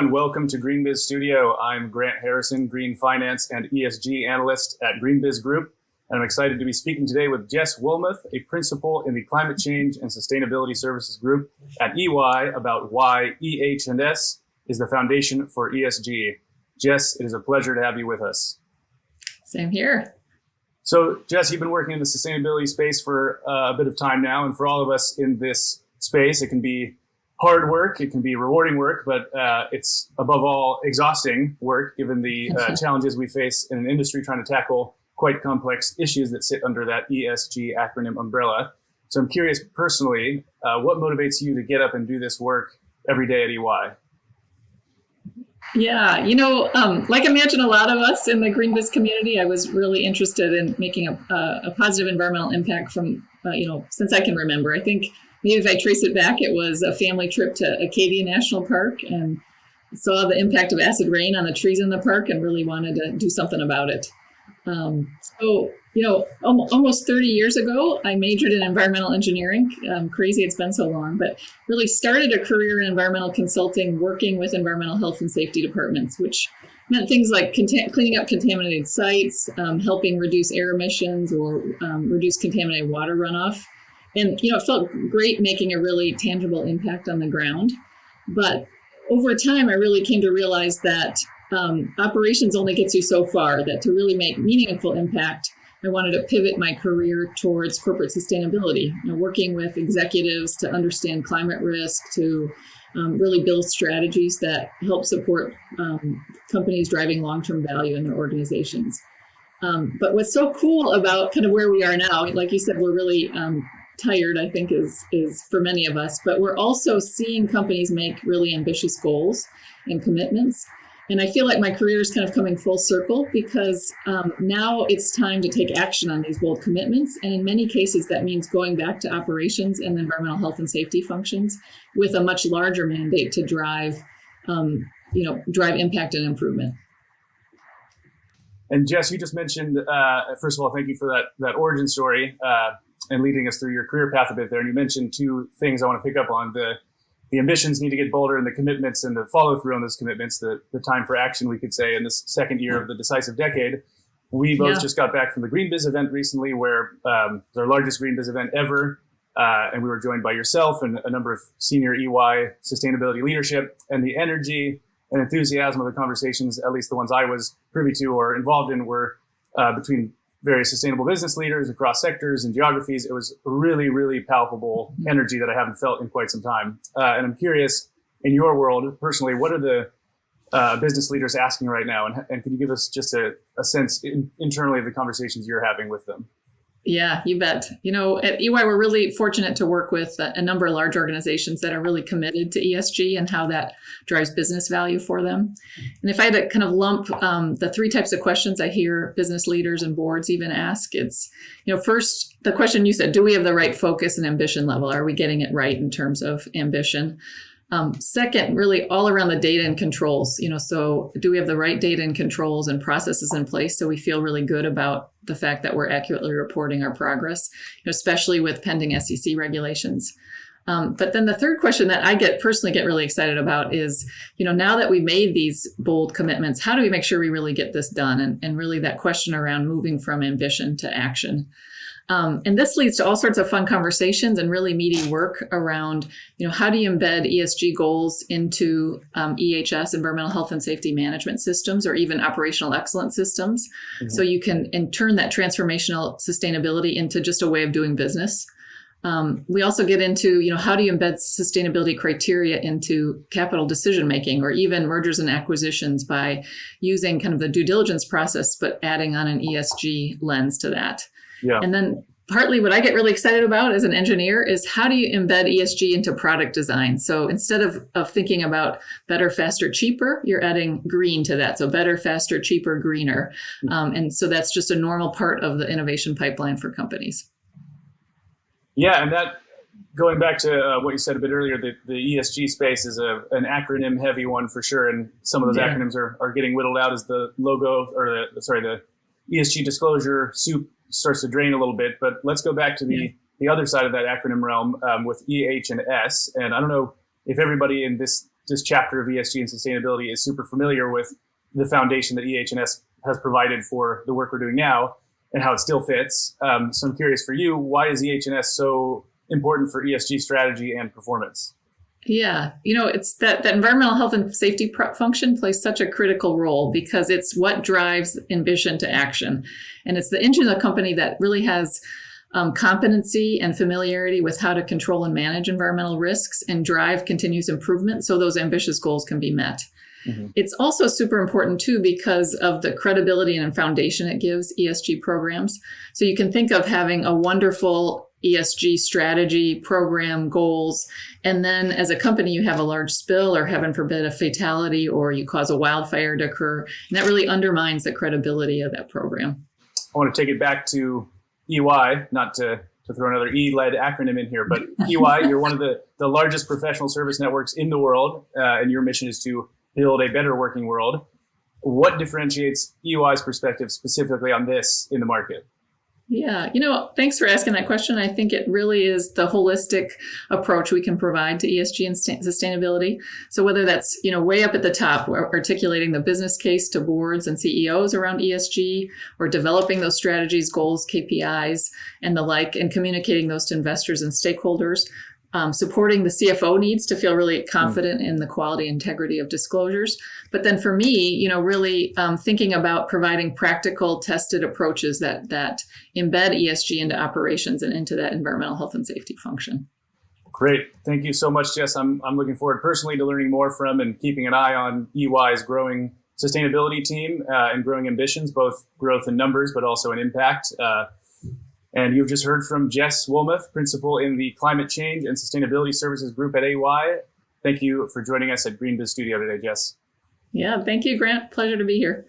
and welcome to GreenBiz Studio. I'm Grant Harrison, Green Finance and ESG Analyst at GreenBiz Group, and I'm excited to be speaking today with Jess Wollmuth, a principal in the Climate Change and Sustainability Services Group at EY, about why EH&S is the foundation for ESG. Jess, it is a pleasure to have you with us. Same here. So, Jess, you've been working in the sustainability space for a bit of time now, and for all of us in this space, it can be hard work, it can be rewarding work, but it's above all exhausting work given the challenges we face in an industry trying to tackle quite complex issues that sit under that ESG acronym umbrella. So I'm curious personally, what motivates you to get up and do this work every day at EY? Yeah, like I imagine a lot of us in the GreenBiz community, I was really interested in making a positive environmental impact from, since I can remember. I think maybe if I trace it back, it was a family trip to Acadia National Park and saw the impact of acid rain on the trees in the park and really wanted to do something about it. Almost 30 years ago, I majored in environmental engineering. Crazy it's been so long, but really started a career in environmental consulting, working with environmental health and safety departments, which meant things like cleaning up contaminated sites, helping reduce air emissions or reduce contaminated water runoff. And, it felt great making a really tangible impact on the ground. But over time, I really came to realize that operations only gets you so far, that to really make meaningful impact, I wanted to pivot my career towards corporate sustainability, working with executives to understand climate risk, to really build strategies that help support companies driving long-term value in their organizations. But what's so cool about kind of where we are now, like you said, we're really tired, I think is for many of us, but we're also seeing companies make really ambitious goals and commitments. And I feel like my career is kind of coming full circle because now it's time to take action on these bold commitments. And in many cases, that means going back to operations and environmental health and safety functions with a much larger mandate to drive impact and improvement. And Jess, you just mentioned, first of all, thank you for that origin story and leading us through your career path a bit there. And you mentioned two things I want to pick up on. The ambitions need to get bolder, and the commitments and the follow through on those commitments, the time for action, we could say, in this second year of the decisive decade. We both just got back from the GreenBiz event recently, where it's our largest GreenBiz event ever. And we were joined by yourself and a number of senior EY sustainability leadership, and the energy and enthusiasm of the conversations, at least the ones I was privy to or involved in, were between various sustainable business leaders across sectors and geographies. It was really, really palpable energy that I haven't felt in quite some time. And I'm curious, in your world, personally, what are the business leaders asking right now? And can you give us just a sense internally of the conversations you're having with them? Yeah, you bet. At EY, we're really fortunate to work with a number of large organizations that are really committed to ESG and how that drives business value for them. And if I had to kind of lump the three types of questions I hear business leaders and boards even ask, it's, first, the question you said, do we have the right focus and ambition level? Are we getting it right in terms of ambition? Second, really all around the data and controls, so do we have the right data and controls and processes in place so we feel really good about the fact that we're accurately reporting our progress, especially with pending SEC regulations. But then the third question that I personally get really excited about is, now that we've made these bold commitments, how do we make sure we really get this done? And really that question around moving from ambition to action. And this leads to all sorts of fun conversations and really meaty work around, how do you embed ESG goals into EHS, environmental health and safety management systems, or even operational excellence systems, so you can turn that transformational sustainability into just a way of doing business. We also get into, how do you embed sustainability criteria into capital decision making or even mergers and acquisitions by using kind of the due diligence process, but adding on an ESG lens to that. Yeah. And then partly what I get really excited about as an engineer is how do you embed ESG into product design? So instead of thinking about better, faster, cheaper, you're adding green to that. So better, faster, cheaper, greener. And so that's just a normal part of the innovation pipeline for companies. Yeah, and that, going back to what you said a bit earlier, the ESG space is an acronym heavy one for sure. And some of those acronyms are getting whittled out as the logo or the ESG disclosure soup starts to drain a little bit, but let's go back to the other side of that acronym realm with EH and S. And I don't know if everybody in this this chapter of ESG and sustainability is super familiar with the foundation that EH&S has provided for the work we're doing now and how it still fits. So I'm curious for you, why is EH&S so important for ESG strategy and performance? Yeah, it's that environmental health and safety function plays such a critical role because it's what drives ambition to action. And it's the engine of the company that really has competency and familiarity with how to control and manage environmental risks and drive continuous improvement so those ambitious goals can be met. Mm-hmm. It's also super important, too, because of the credibility and foundation it gives ESG programs. So you can think of having a wonderful ESG strategy, program, goals, and then as a company, you have a large spill or, heaven forbid, a fatality, or you cause a wildfire to occur. And that really undermines the credibility of that program. I want to take it back to EY, not to throw another E-led acronym in here, but EY, you're one of the largest professional service networks in the world, and your mission is to build a better working world. What differentiates EY's perspective specifically on this in the market? Yeah, thanks for asking that question. I think it really is the holistic approach we can provide to ESG and sustainability. So whether that's, way up at the top, articulating the business case to boards and CEOs around ESG, or developing those strategies, goals, KPIs, and the like, and communicating those to investors and stakeholders, supporting the CFO needs to feel really confident in the quality and integrity of disclosures. But then for me, really thinking about providing practical, tested approaches that embed ESG into operations and into that environmental health and safety function. Great. Thank you so much, Jess. I'm looking forward personally to learning more from and keeping an eye on EY's growing sustainability team and growing ambitions, both growth in numbers, but also in impact. And you've just heard from Jess Wollmuth, Principal in the Climate Change and Sustainability Services Group at EY. Thank you for joining us at GreenBiz Studio today, Jess. Yeah, thank you, Grant. Pleasure to be here.